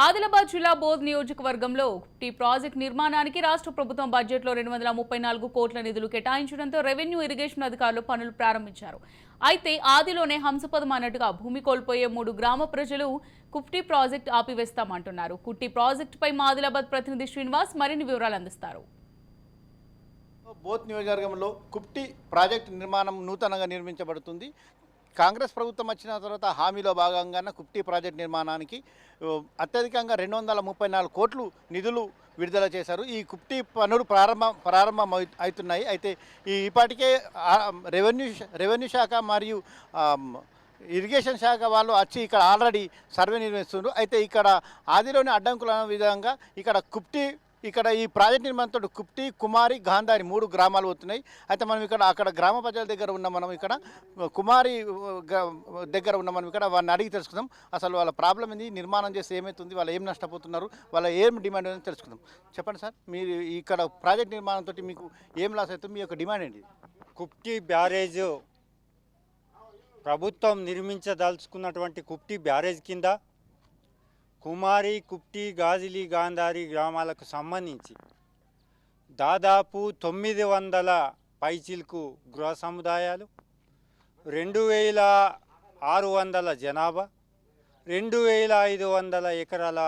ఆదిలాబాద్ జిల్లా బోధ్ నియోజకవర్గంలో tea project నిర్మాణానికి రాష్ట్ర ప్రభుత్వం బడ్జెట్లో 234 కోట్ల నిధులు కేటాయించడంతో రెవెన్యూ ఇరిగేషన్ అధికారులు పనులు ప్రారంభించారు. అయితే ఆదిలోనే హంసపదం అన్నట్టుగా భూమి కోల్పోయే 3 గ్రామ ప్రజలు కుఫ్టీ ప్రాజెక్టు ఆపివేస్తామంటున్నారు. కుట్టి ప్రాజెక్టుపై మా ఆదిలాబాద్ ప్రతినిధి శ్రీనివాస్ మరిన్ని వివరాలు అందిస్తారు. బోధ్ నియోజకవర్గంలో కుఫ్టీ ప్రాజెక్టు నిర్మాణం నూతనంగా నిర్మించబడుతుంది. కాంగ్రెస్ ప్రభుత్వం వచ్చిన తర్వాత హామీలో భాగంగా కుఫ్టీ ప్రాజెక్టు నిర్మాణానికి అత్యధికంగా 234 కోట్లు నిధులు విడుదల చేశారు. ఈ కుఫ్టీ పనులు ప్రారంభం అవుతున్నాయి. అయితే ఇప్పటికే రెవెన్యూ శాఖ మరియు ఇరిగేషన్ శాఖ వాళ్ళు వచ్చి ఇక్కడ ఆల్రెడీ సర్వే నిర్వహిస్తున్నారు. అయితే ఇక్కడ ఆదిలోని అడ్డంకుల విధంగా ఇక్కడ ఈ ప్రాజెక్ట్ నిర్మాణంతో కుప్టి, కుమారి, గాంధారి 3 గ్రామాలు అవుతున్నాయి. అయితే మనం అక్కడ గ్రామ ప్రజల దగ్గర ఉన్నాం. మనం ఇక్కడ కుమారి దగ్గర ఉన్నాం. మనం ఇక్కడ వాళ్ళని అడిగి తెలుసుకుందాం. అసలు వాళ్ళ ప్రాబ్లం ఏంది, నిర్మాణం చేస్తే ఏమవుతుంది, వాళ్ళు ఏం నష్టపోతున్నారు, వాళ్ళ ఏం డిమాండ్ అని తెలుసుకుందాం. చెప్పండి సార్, మీరు ఇక్కడ ప్రాజెక్ట్ నిర్మాణంతో మీకు ఏం లాస్ అవుతుంది, మీ యొక్క డిమాండ్ ఏంటి? కుప్టి బ్యారేజ్ ప్రభుత్వం నిర్మించదలుచుకున్నటువంటి కుప్టి బ్యారేజ్ కింద కుమారి, కుప్టి, గాజిలి, గాంధారి గ్రామాలకు సంబంధించి దాదాపు 900 పైచిల్కు గృహ సముదాయాలు, 2600 జనాభా, 2500 ఎకరాల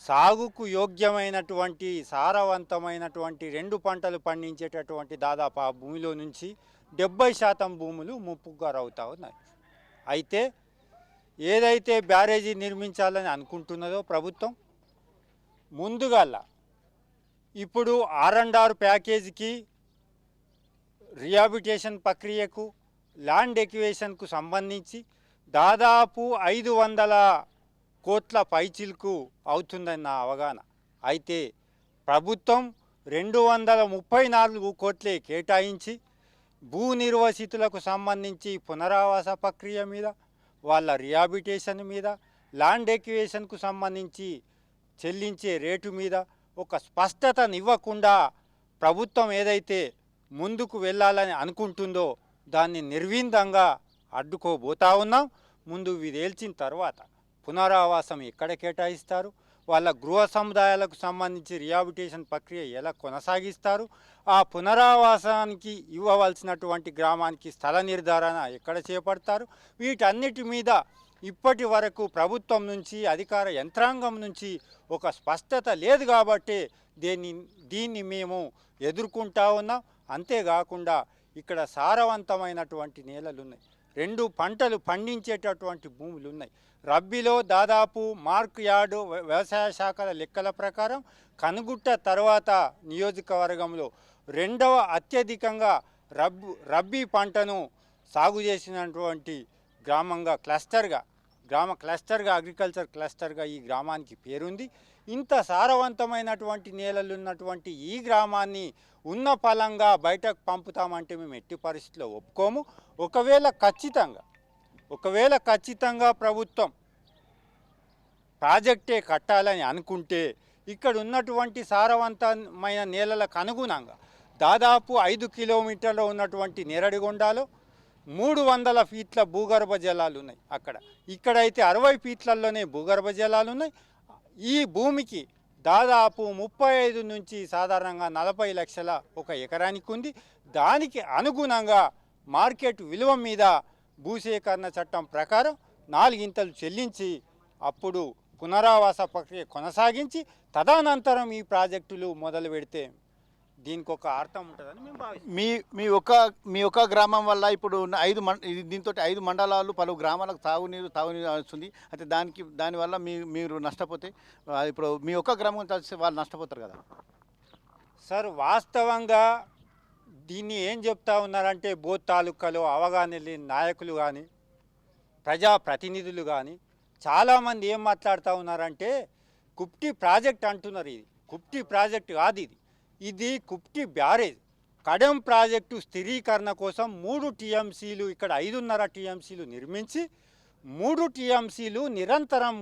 సాగుకు యోగ్యమైనటువంటి సారవంతమైనటువంటి 2 పంటలు పండించేటటువంటి దాదాపు ఆ భూమిలో నుంచి 70% భూములు ముప్పుకు గురవుతా ఉన్నాయి. అయితే ఏదైతే బ్యారేజీ నిర్మించాలని అనుకుంటున్నదో ప్రభుత్వం, ముందుగల ఇప్పుడు R&R ప్యాకేజీకి, రిహాబిలిటేషన్ ప్రక్రియకు, ల్యాండ్ ఎక్విజిషన్కు సంబంధించి దాదాపు 500 కోట్ల పైచిల్కు అవుతుందని నా అవగాహన. అయితే ప్రభుత్వం 234 కోట్లే కేటాయించి భూ నిర్వసితులకు సంబంధించి పునరావాస ప్రక్రియ మీద, వాళ్ళ రిహాబిలిటేషన్ మీద, ల్యాండ్ ఎక్విజిషన్కు సంబంధించి చెల్లించే రేటు మీద ఒక స్పష్టతనివ్వకుండా ప్రభుత్వం ఏదైతే ముందుకు వెళ్ళాలని అనుకుంటుందో దాన్ని నిర్విందంగా అడ్డుకోబోతా ఉన్నాం. ముందు తేల్చిన తర్వాత పునరావాసం ఎక్కడ కేటాయిస్తారు, వాళ్ళ గృహ సముదాయాలకు సంబంధించి రిహాబిలిటేషన్ ప్రక్రియ ఎలా కొనసాగిస్తారు, ఆ పునరావాసానికి ఇవ్వవలసినటువంటి గ్రామానికి స్థల నిర్ధారణ ఎక్కడ చేపడతారు, వీటన్నిటి మీద ఇప్పటి వరకు ప్రభుత్వం నుంచి, అధికార యంత్రాంగం నుంచి ఒక స్పష్టత లేదు. కాబట్టి దీన్ని మేము ఎదుర్కొంటా ఉన్నాం. అంతేకాకుండా ఇక్కడ సారవంతమైనటువంటి నేలలు ఉన్నాయి, 2 పంటలు పండించేటటువంటి భూములు ఉన్నాయి. రబ్బీలో దాదాపు మార్క్ యార్డు వ్యవసాయ శాఖల లెక్కల ప్రకారం కనుగుట్ట తర్వాత నియోజకవర్గంలో 2వ అత్యధికంగా రబ్బీ పంటను సాగు చేసినటువంటి గ్రామంగా గ్రామ క్లస్టర్గా అగ్రికల్చర్ క్లస్టర్గా ఈ గ్రామానికి పేరుంది. ఇంత సారవంతమైనటువంటి నేలలు ఉన్నటువంటి ఈ గ్రామాన్ని ఉన్న ఫలంగా బయటకు పంపుతామంటే మేము ఎట్టి పరిస్థితిలో ఒప్పుకోము. ఒకవేళ ఖచ్చితంగా ప్రభుత్వం ప్రాజెక్టే కట్టాలని అనుకుంటే ఇక్కడ ఉన్నటువంటి సారవంతమైన నేలలకు అనుగుణంగా దాదాపు 5 కిలోమీటర్లు ఉన్నటువంటి నేరడిగొండలో 300 ఫీట్ల భూగర్భ జలాలు ఉన్నాయి. ఇక్కడైతే 60 ఫీట్లలోనే భూగర్భ జలాలు ఉన్నాయి. ఈ భూమికి దాదాపు 35 నుంచి సాధారణంగా 40 లక్షల ఒక ఎకరానికి ఉంది. దానికి అనుగుణంగా మార్కెట్ విలువ మీద భూసేకరణ చట్టం ప్రకారం 4 ఇంతలు చెల్లించి అప్పుడు పునరావాస ప్రక్రియ కొనసాగించి తదనంతరం ఈ ప్రాజెక్టులు మొదలు పెడితే దీనికి ఒక అర్థం ఉంటుందని మేము భావిస్తాం. మీ ఒక్క గ్రామం వల్ల ఇప్పుడు దీంతో 5 మండలాలు, పలు గ్రామాలకు తాగునీరు వస్తుంది. అయితే దానివల్ల మీరు నష్టపోతే ఇప్పుడు మీ ఒక్క గ్రామం కలిసి వాళ్ళు నష్టపోతారు కదా సార్. వాస్తవంగా దీన్ని ఏం చెప్తా ఉన్నారంటే బోధ్ తాలూకాలో అవగాహన లేని నాయకులు కానీ, ప్రజాప్రతినిధులు కానీ చాలామంది ఏం మాట్లాడుతూ ఉన్నారంటే కుప్టి ప్రాజెక్ట్ అంటున్నారు. ఇది కుప్టి ప్రాజెక్ట్ కాదు, ఇది కుప్టి బ్యారేజ్. కడెం ప్రాజెక్టు స్థిరీకరణ కోసం 3 టీఎంసీలు, ఇక్కడ 5.5 టీఎంసీలు నిర్మించి 3 టీఎంసీలు నిరంతరం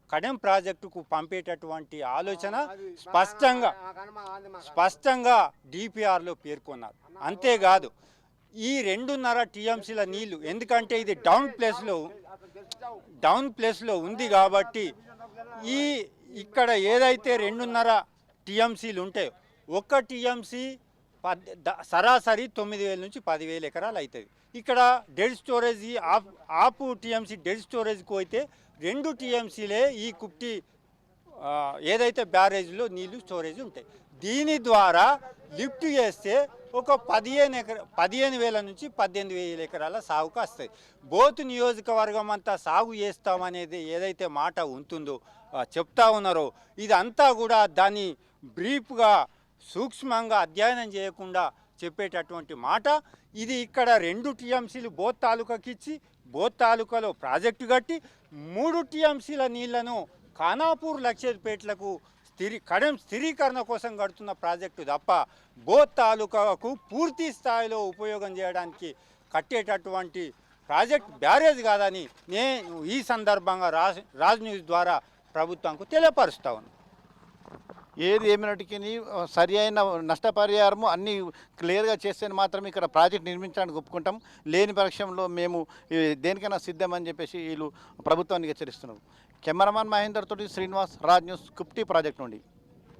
కడెం ప్రాజెక్టుకు పంపేటటువంటి ఆలోచన స్పష్టంగా డిపిఆర్లో పేర్కొన్నారు. అంతేకాదు ఈ 2.5 టీఎంసీల నీళ్లు, ఎందుకంటే ఇది డౌన్ ప్లేస్లో ఉంది కాబట్టి ఈ ఇక్కడ ఏదైతే 2.5 టీఎంసీలు ఉంటాయో ఒక్క టీఎంసీ సరాసరి 9,000 నుంచి 10,000 ఎకరాలు అవుతుంది. ఇక్కడ డెడ్ స్టోరేజ్ ఆపు టీఎంసీ డెడ్ స్టోరేజ్కి పోతే 2 టీఎంసీలే ఈ కుప్టి ఏదైతే బ్యారేజ్లో నీళ్లు స్టోరేజ్ ఉంటాయి. దీని ద్వారా లిఫ్ట్ చేస్తే ఒక 15,000 నుంచి 18,000 ఎకరాల సాగుకు వస్తాయి. బోత్ నియోజకవర్గం అంతా సాగు చేస్తామనేది ఏదైతే మాట ఉంటుందో చెప్తా ఉన్నారో ఇదంతా కూడా దాన్ని బ్రీఫ్గా సూక్ష్మంగా అధ్యయనం చేయకుండా చెప్పేటటువంటి మాట. ఇది ఇక్కడ 2 టీఎంసీలు బోత్ తాలూకాకి ఇచ్చి బోత్ తాలూకాలో ప్రాజెక్టు కట్టి 3 టీఎంసీల నీళ్లను ఖానాపూర్ లక్షపేట్లకు స్థిరీకరణ కోసం కడుతున్న ప్రాజెక్టు తప్ప బోత్ తాలూకాకు పూర్తి స్థాయిలో ఉపయోగం చేయడానికి కట్టేటటువంటి ప్రాజెక్ట్ బ్యారేజ్ కాదని నేను ఈ సందర్భంగా రాజ్ న్యూస్ ద్వారా ప్రభుత్వంకు తెలియపరుస్తా ఉన్నాను. ఏది ఏమైనటికీ సరి అయిన నష్టపరిహారము అన్నీ క్లియర్గా చేస్తే మాత్రమే ఇక్కడ ప్రాజెక్ట్ నిర్మించడానికి ఒప్పుకుంటాం. లేని పక్షంలో మేము దేనికైనా సిద్ధమని చెప్పేసి వీళ్ళు ప్రభుత్వానికి హెచ్చరిస్తున్నారు. కెమెరామాన్ మహేందర్ తోటి శ్రీనివాస్, రాజ్ న్యూస్, కుప్టి ప్రాజెక్ట్ నుండి.